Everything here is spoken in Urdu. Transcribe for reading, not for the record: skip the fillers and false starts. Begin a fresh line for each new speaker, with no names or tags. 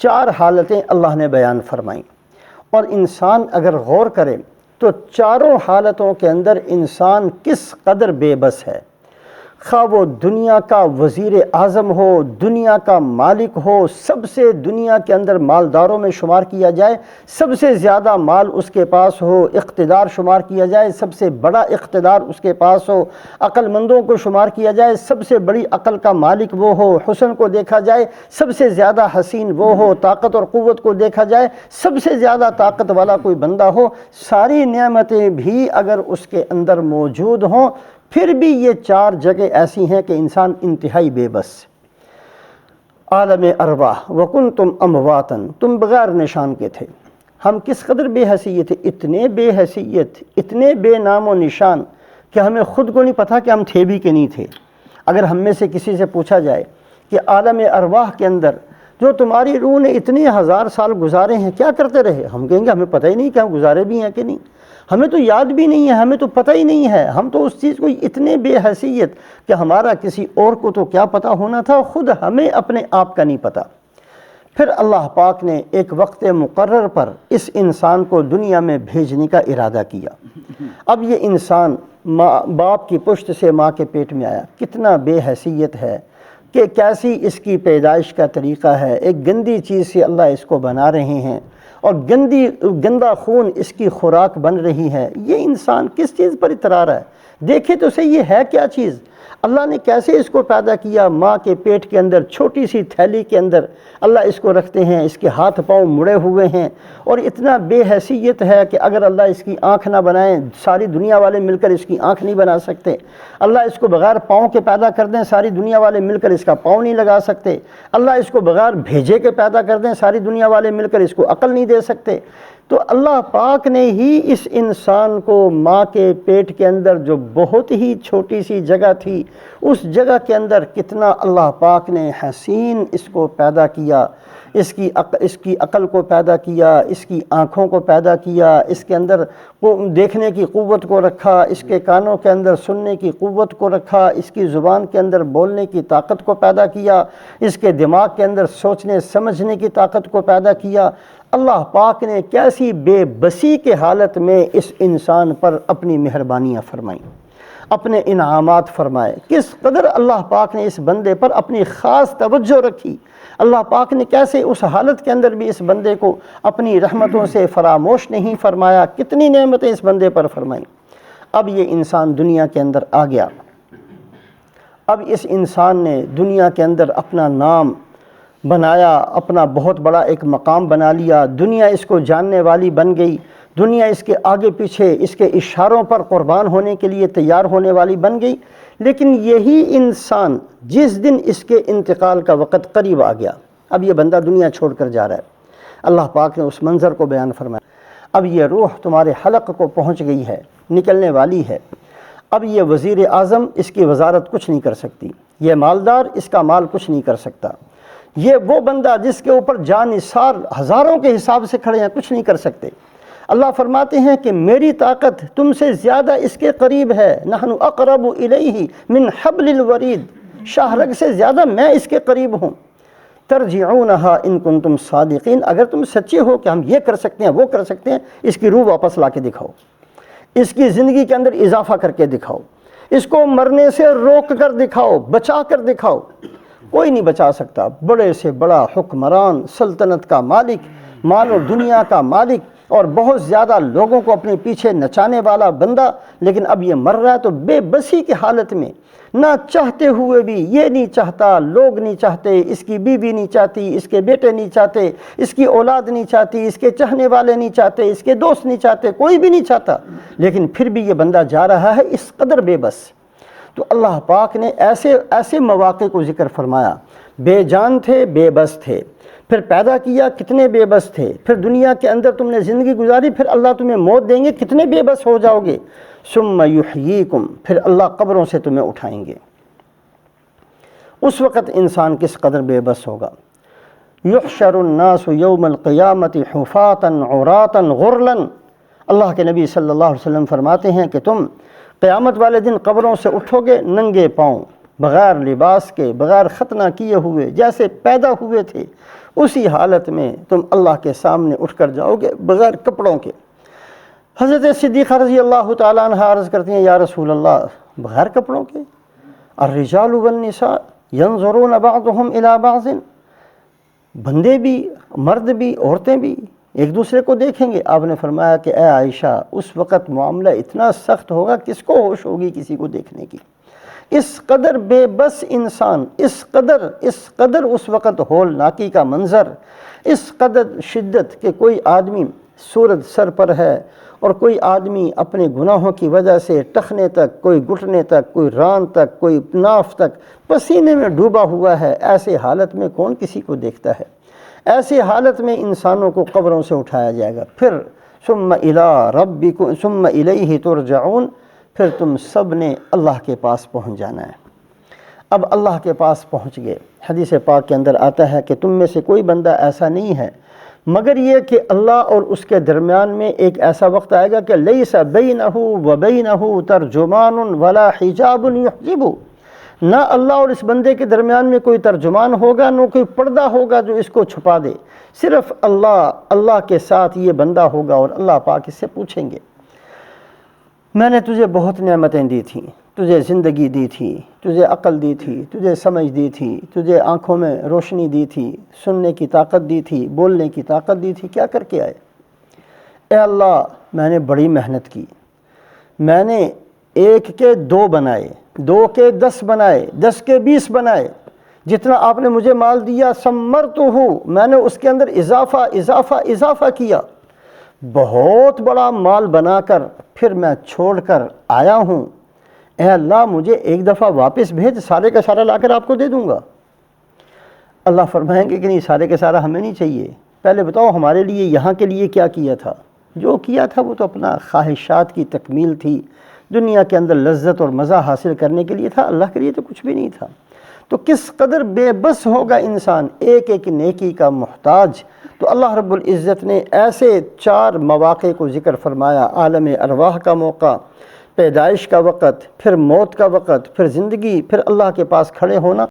4 حالتیں اللہ نے بیان فرمائیں، اور انسان اگر غور کرے تو چاروں حالتوں کے اندر انسان کس قدر بے بس ہے، خواہ وہ دنیا کا وزیر اعظم ہو، دنیا کا مالک ہو، سب سے دنیا کے اندر مالداروں میں شمار کیا جائے، سب سے زیادہ مال اس کے پاس ہو، اقتدار شمار کیا جائے، سب سے بڑا اقتدار اس کے پاس ہو، عقل مندوں کو شمار کیا جائے، سب سے بڑی عقل کا مالک وہ ہو، حسن کو دیکھا جائے سب سے زیادہ حسین وہ ہو، طاقت اور قوت کو دیکھا جائے سب سے زیادہ طاقت والا کوئی بندہ ہو، ساری نعمتیں بھی اگر اس کے اندر موجود ہوں، پھر بھی یہ 4 جگہ ایسی ہیں کہ انسان انتہائی بے بس۔ عالم ارواح وکنتم امواتا، تم بغیر نشان کے تھے، ہم کس قدر بے حیثیت تھے، اتنے بے حیثیت، اتنے بے نام و نشان کہ ہمیں خود کو نہیں پتہ کہ ہم تھے بھی کہ نہیں تھے۔ اگر ہم میں سے کسی سے پوچھا جائے کہ عالم ارواح کے اندر جو تمہاری روح نے اتنے 1000 سال گزارے ہیں کیا کرتے رہے، ہم کہیں گے ہمیں پتہ ہی نہیں کہ ہم گزارے بھی ہیں کہ نہیں، ہمیں تو یاد بھی نہیں ہے، ہمیں تو پتہ ہی نہیں ہے، ہم تو اس چیز کو اتنے بے حیثیت کہ ہمارا کسی اور کو تو کیا پتہ ہونا تھا، خود ہمیں اپنے آپ کا نہیں پتہ۔ پھر اللہ پاک نے ایک وقت مقرر پر اس انسان کو دنیا میں بھیجنے کا ارادہ کیا۔ اب یہ انسان باپ کی پشت سے ماں کے پیٹ میں آیا، کتنا بے حیثیت ہے کہ کیسی اس کی پیدائش کا طریقہ ہے، ایک گندی چیز سے اللہ اس کو بنا رہے ہیں اور گندا خون اس کی خوراک بن رہی ہے۔ یہ انسان کس چیز پر اترا رہا ہے؟ دیکھے تو صحیح یہ ہے کیا چیز؟ اللہ نے کیسے اس کو پیدا کیا؟ ماں کے پیٹ کے اندر چھوٹی سی تھیلی کے اندر اللہ اس کو رکھتے ہیں، اس کے ہاتھ پاؤں مڑے ہوئے ہیں، اور اتنا بے حیثیت ہے کہ اگر اللہ اس کی آنکھ نہ بنائیں، ساری دنیا والے مل کر اس کی آنکھ نہیں بنا سکتے۔ اللہ اس کو بغیر پاؤں کے پیدا کر دیں، ساری دنیا والے مل کر اس کا پاؤں نہیں لگا سکتے۔ اللہ اس کو بغیر بھیجے کے پیدا کر دیں، ساری دنیا والے مل کر اس کو عقل نہیں دے سکتے۔ تو اللہ پاک نے ہی اس انسان کو ماں کے پیٹ کے اندر جو بہت ہی چھوٹی سی جگہ تھی، اس جگہ کے اندر کتنا اللہ پاک نے حسین اس کو پیدا کیا، اس کی عقل کو پیدا کیا، اس کی آنکھوں کو پیدا کیا، اس کے اندر دیکھنے کی قوت کو رکھا، اس کے کانوں کے اندر سننے کی قوت کو رکھا، اس کی زبان کے اندر بولنے کی طاقت کو پیدا کیا، اس کے دماغ کے اندر سوچنے سمجھنے کی طاقت کو پیدا کیا۔ اللہ پاک نے کیسی بے بسی کے حالت میں اس انسان پر اپنی مہربانیاں فرمائیں، اپنے انعامات فرمائے، کس قدر اللہ پاک نے اس بندے پر اپنی خاص توجہ رکھی، اللہ پاک نے کیسے اس حالت کے اندر بھی اس بندے کو اپنی رحمتوں سے فراموش نہیں فرمایا، کتنی نعمتیں اس بندے پر فرمائیں۔ اب یہ انسان دنیا کے اندر آ گیا، اب اس انسان نے دنیا کے اندر اپنا نام بنایا، اپنا بہت بڑا ایک مقام بنا لیا، دنیا اس کو جاننے والی بن گئی، دنیا اس کے آگے پیچھے اس کے اشاروں پر قربان ہونے کے لیے تیار ہونے والی بن گئی۔ لیکن یہی انسان جس دن اس کے انتقال کا وقت قریب آ گیا، اب یہ بندہ دنیا چھوڑ کر جا رہا ہے، اللہ پاک نے اس منظر کو بیان فرمایا، اب یہ روح تمہارے حلق کو پہنچ گئی ہے، نکلنے والی ہے۔ اب یہ وزیر اعظم اس کی وزارت کچھ نہیں کر سکتی، یہ مالدار اس کا مال کچھ نہیں کر سکتا، یہ وہ بندہ جس کے اوپر جان نثار ہزاروں کے حساب سے کھڑے ہیں کچھ نہیں کر سکتے۔ اللہ فرماتے ہیں کہ میری طاقت تم سے زیادہ اس کے قریب ہے، نحن اقرب الیہ من حبل الورید، شاہ رگ سے زیادہ میں اس کے قریب ہوں۔ ترجعونہا ان کنتم صادقین، اگر تم سچے ہو کہ ہم یہ کر سکتے ہیں وہ کر سکتے ہیں، اس کی روح واپس لا کے دکھاؤ، اس کی زندگی کے اندر اضافہ کر کے دکھاؤ، اس کو مرنے سے روک کر دکھاؤ، بچا کر دکھاؤ۔ کوئی نہیں بچا سکتا، بڑے سے بڑا حکمران، سلطنت کا مالک، مال و دنیا کا مالک، اور بہت زیادہ لوگوں کو اپنے پیچھے نچانے والا بندہ، لیکن اب یہ مر رہا ہے تو بے بسی کی حالت میں، نہ چاہتے ہوئے بھی، یہ نہیں چاہتا، لوگ نہیں چاہتے، اس کی بیوی نہیں چاہتی، اس کے بیٹے نہیں چاہتے، اس کی اولاد نہیں چاہتی، اس کے چاہنے والے نہیں چاہتے، اس کے دوست نہیں چاہتے، کوئی بھی نہیں چاہتا، لیکن پھر بھی یہ بندہ جا رہا ہے اس قدر بے بس۔ تو اللہ پاک نے ایسے مواقع کو ذکر فرمایا، بے جان تھے، بے بس تھے، پھر پیدا کیا، کتنے بے بس تھے، پھر دنیا کے اندر تم نے زندگی گزاری، پھر اللہ تمہیں موت دیں گے، کتنے بے بس ہو جاؤ گے، ثم یحییکم، پھر اللہ قبروں سے تمہیں اٹھائیں گے۔ اس وقت انسان کس قدر بے بس ہوگا۔ یحشر الناس یوم القیامت حفاتا عراتا غرلا، اللہ کے نبی صلی اللہ علیہ وسلم فرماتے ہیں کہ تم قیامت والے دن قبروں سے اٹھو گے ننگے پاؤں، بغیر لباس کے، بغیر ختنہ کیے ہوئے، جیسے پیدا ہوئے تھے، اسی حالت میں تم اللہ کے سامنے اٹھ کر جاؤ گے بغیر کپڑوں کے۔ حضرت صدیقہ رضی اللہ تعالیٰ عنہ عرض کرتی ہیں یا رسول اللہ بغیر کپڑوں کے؟ الرجال والنساء ينظرون بعضهم الى بعض، بندے بھی، مرد بھی، عورتیں بھی ایک دوسرے کو دیکھیں گے۔ آپ نے فرمایا کہ اے عائشہ اس وقت معاملہ اتنا سخت ہوگا کس کو ہوش ہوگی کسی کو دیکھنے کی؟ اس قدر بے بس انسان، اس قدر اس وقت ہولناکی کا منظر، اس قدر شدت کہ کوئی آدمی سورج سر پر ہے اور کوئی آدمی اپنے گناہوں کی وجہ سے ٹخنے تک، کوئی گھٹنے تک، کوئی ران تک، کوئی ناف تک پسینے میں ڈوبا ہوا ہے۔ ایسے حالت میں کون کسی کو دیکھتا ہے؟ ایسی حالت میں انسانوں کو قبروں سے اٹھایا جائے گا، پھر ثم الی ربکم ثم الیہ ترجعون، پھر تم سب نے اللہ کے پاس پہنچ جانا ہے۔ اب اللہ کے پاس پہنچ گئے، حدیث پاک کے اندر آتا ہے کہ تم میں سے کوئی بندہ ایسا نہیں ہے مگر یہ کہ اللہ اور اس کے درمیان میں ایک ایسا وقت آئے گا کہ لیس بینہ و بینہ ترجمان ولا حجاب یحجبہ، نہ اللہ اور اس بندے کے درمیان میں کوئی ترجمان ہوگا، نہ کوئی پردہ ہوگا جو اس کو چھپا دے، صرف اللہ کے ساتھ یہ بندہ ہوگا اور اللہ پاک اس سے پوچھیں گے میں نے تجھے بہت نعمتیں دی تھیں، تجھے زندگی دی تھی، تجھے عقل دی تھی، تجھے سمجھ دی تھی، تجھے آنکھوں میں روشنی دی تھی، سننے کی طاقت دی تھی، بولنے کی طاقت دی تھی، کیا کر کے آئے؟ اے اللہ میں نے بڑی محنت کی، میں نے 1 کے 2 بنائے، 2 کے 10 بنائے، 10 کے 20 بنائے، جتنا آپ نے مجھے مال دیا ثمرتہ، میں نے اس کے اندر اضافہ کیا، بہت بڑا مال بنا کر پھر میں چھوڑ کر آیا ہوں، اے اللہ مجھے ایک دفعہ واپس بھیج، سارے کا سارا لا کر آپ کو دے دوں گا۔ اللہ فرمائیں گے کہ نہیں، سارے کا سارا ہمیں نہیں چاہیے، پہلے بتاؤ ہمارے لیے یہاں کے لیے کیا کیا تھا؟ جو کیا تھا وہ تو اپنا خواہشات کی تکمیل تھی، دنیا کے اندر لذت اور مزہ حاصل کرنے کے لیے تھا، اللہ کے لیے تو کچھ بھی نہیں تھا۔ تو کس قدر بے بس ہوگا انسان، ایک ایک نیکی کا محتاج۔ تو اللہ رب العزت نے ایسے 4 مواقع کو ذکر فرمایا، عالم ارواح کا موقع، پیدائش کا وقت، پھر موت کا وقت، پھر زندگی، پھر اللہ کے پاس کھڑے ہونا۔